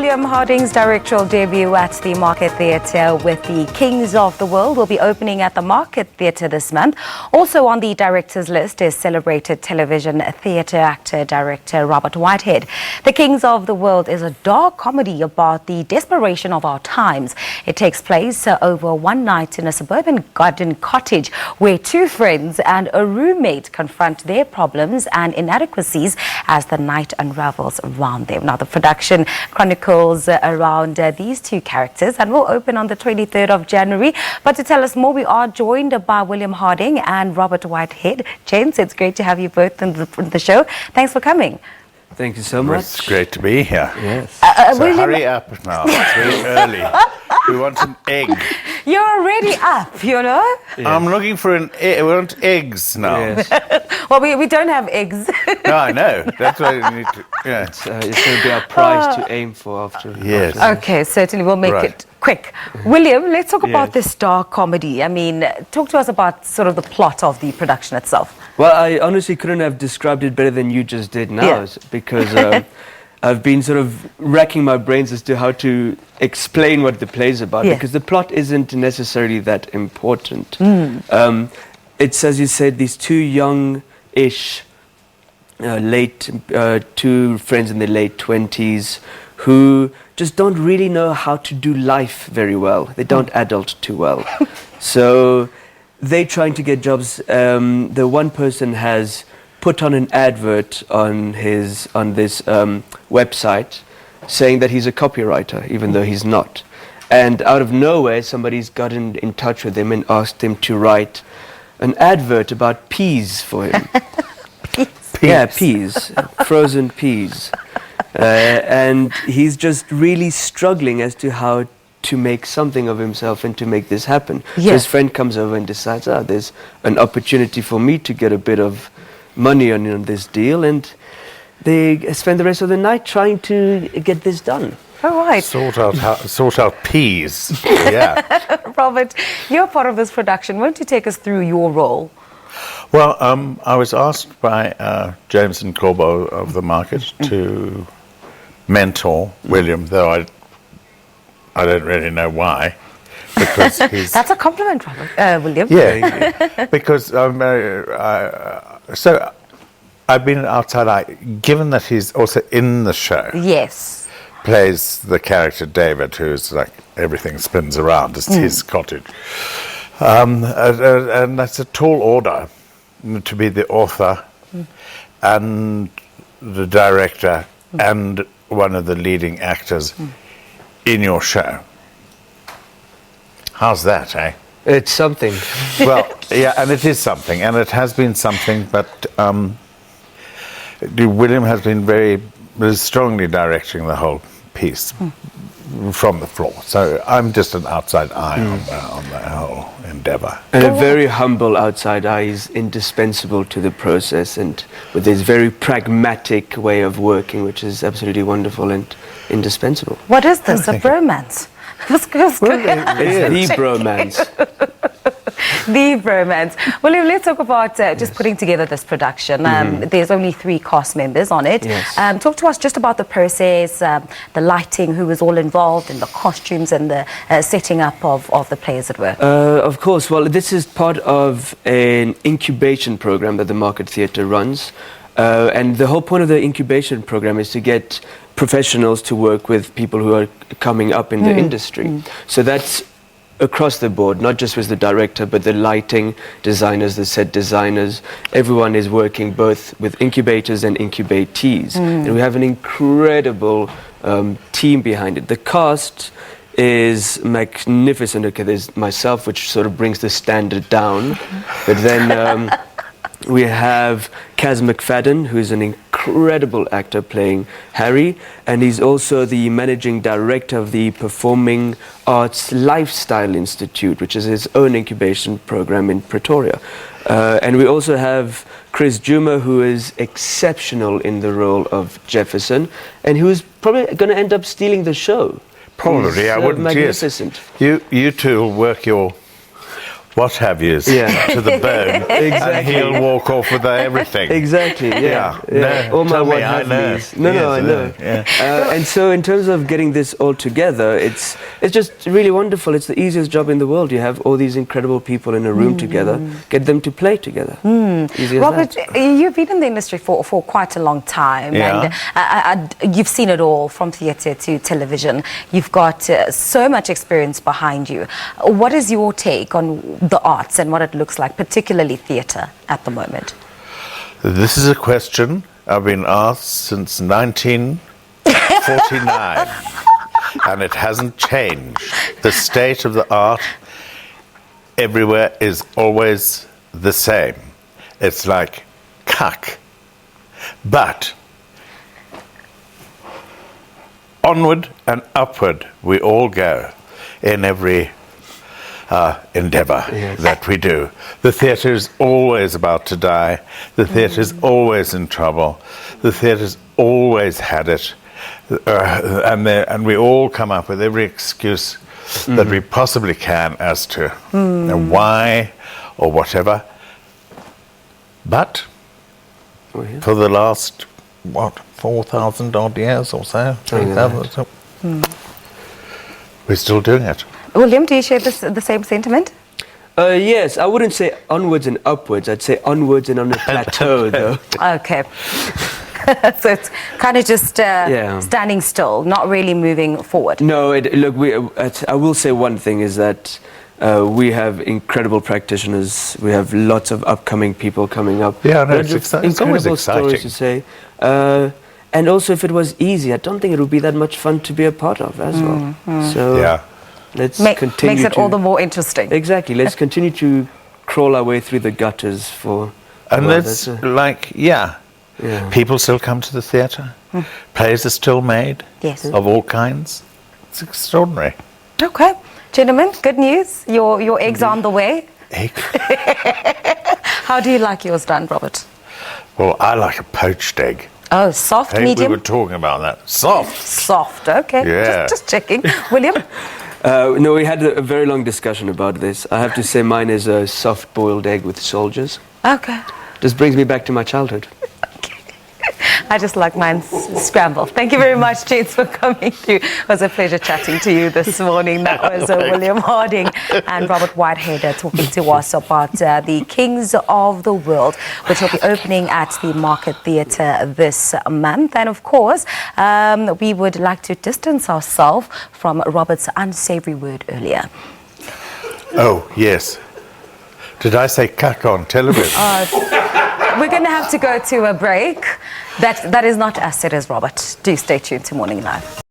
William Harding's directorial debut at the Market Theatre with The Kings of the World will be opening at the Market Theatre this month. Also on the director's list is celebrated television theatre actor director Robert Whitehead. The Kings of the World is a dark comedy about the desperation of our times. It takes place over one night in a suburban garden cottage where two friends and a roommate confront their problems and inadequacies as the night unravels around them. Now, the production chronicles around these two characters and will open on the 23rd of January. But to tell us more, we are joined by William Harding and Robert Whitehead. Gents, it's great to have you both in the show. Thanks for coming. Thank you so much. It's great to be here. Yes. So William, hurry up now. It's very early. We want an egg. You're already up, you know? Yes. I'm looking for an egg. We want eggs now. Yes. Well, we don't have eggs. No, I know. That's why we need to. Yeah. It's going to be our prize to aim for after. Yes. Okay, certainly we'll make it quick. William, let's talk about this dark comedy. I mean, talk to us about sort of the plot of the production itself. Well, I honestly couldn't have described it better than you just did now, because I've been sort of racking my brains as to how to explain what the play's about, because the plot isn't necessarily that important. It's, as you said, these two young-ish, two friends in their late 20s who just don't really know how to do life very well. They don't adult too well. So they're trying to get jobs. The one person has put on an advert on this website saying that he's a copywriter, even though he's not. And out of nowhere, somebody's gotten in touch with him and asked him to write an advert about peas for him. Peas? Yeah, peas, frozen peas. And he's just really struggling as to how to make something of himself and to make this happen. So his friend comes over and decides, there's an opportunity for me to get a bit of money on this deal, and they spend the rest of the night trying to get this done. All right. Sort out peas. Yeah. Robert, you're part of this production. Why don't you take us through your role? Well, I was asked by James and Corbo of the Market to mentor William, though I don't really know why, because he's... That's a compliment, Robert, William. Yeah, because so I've been outside. Given that he's also in the show, plays the character David, who's like everything spins around. It's his cottage, and that's a tall order to be the author and the director and one of the leading actors in your show. How's that, eh? It's something. Well, yeah, and it is something, and it has been something, but William has been very strongly directing the whole piece from the floor. So I'm just an outside eye on the whole endeavour. And a very humble outside eye is indispensable to the process, and with this very pragmatic way of working, which is absolutely wonderful and indispensable. What is this? A bromance? It's the bromance. The bromance. William, let's talk about just putting together this production. There's only 3 cast members on it. Talk to us just about the process, the lighting, who was all involved, and the costumes and the setting up of the play, as it were. Of course. Well, this is part of an incubation program that the Market Theatre runs. And the whole point of the incubation program is to get professionals to work with people who are coming up in the industry. So that's across the board, not just with the director, but the lighting designers, the set designers. Everyone is working both with incubators and incubatees. And we have an incredible team behind it. The cast is magnificent. Okay, there's myself, which sort of brings the standard down. But then we have Kaz McFadden, who's an incredible actor playing Harry, and he's also the managing director of the Performing Arts Lifestyle Institute, which is his own incubation program in Pretoria. And we also have Chris Juma, who is exceptional in the role of Jefferson, and who's probably going to end up stealing the show. Probably, I wouldn't. Magnificent. Yes. You two will work your what have yous to the bone, and he'll walk off with everything. Exactly. Yeah. No, All my tell me, what I have know. yous. No, I know. Yeah. And so, in terms of getting this all together, it's just really wonderful. It's the easiest job in the world. You have all these incredible people in a room together, get them to play together. Easy as Robert, that. you've been in the industry for quite a long time, and you've seen it all from theatre to television. You've got so much experience behind you. What is your take on the arts and what it looks like, particularly theatre, at the moment? This is a question I've been asked since 1949, and it hasn't changed. The state of the art everywhere is always the same. It's like cuck. But onward and upward we all go in every endeavour that we do. The theatre is always about to die. The theatre is always in trouble. The theatre's always had it. And we all come up with every excuse that we possibly can as to why or whatever. But for the last, 4,000 odd years or so, 3,000, we're still doing it. William, do you share the same sentiment? Yes, I wouldn't say onwards and upwards. I'd say onwards and on a plateau, though. Okay. So it's kind of just standing still, not really moving forward. No, I will say one thing is that we have incredible practitioners. We have lots of upcoming people coming up. Yeah, no, it's always exciting. Stories to say. And also, if it was easy, I don't think it would be that much fun to be a part of as well. So let's continue. Makes it all the more interesting. Exactly. Let's continue to crawl our way through the gutters for. And that's people still come to the theatre. Plays are still made. Yes. Of all kinds. It's extraordinary. Okay, gentlemen, good news. Your eggs are on the way. Egg? How do you like yours done, Robert? Well, I like a poached egg. Oh, soft, medium? We were talking about that. Soft. Soft, okay. Yeah. Just checking. William? No, we had a very long discussion about this. I have to say mine is a soft-boiled egg with soldiers. Okay. Just brings me back to my childhood. I just like mine scrambled. Thank you very much, gents, for coming through. It was a pleasure chatting to you this morning. That was William Harding and Robert Whitehead talking to us about the Kings of the World, which will be opening at the Market Theatre this month. And of course, we would like to distance ourselves from Robert's unsavory word earlier. Oh, yes. Did I say cuck on television? We're going to have to go to a break. That is not as said as Robert. Do stay tuned to Morning Live.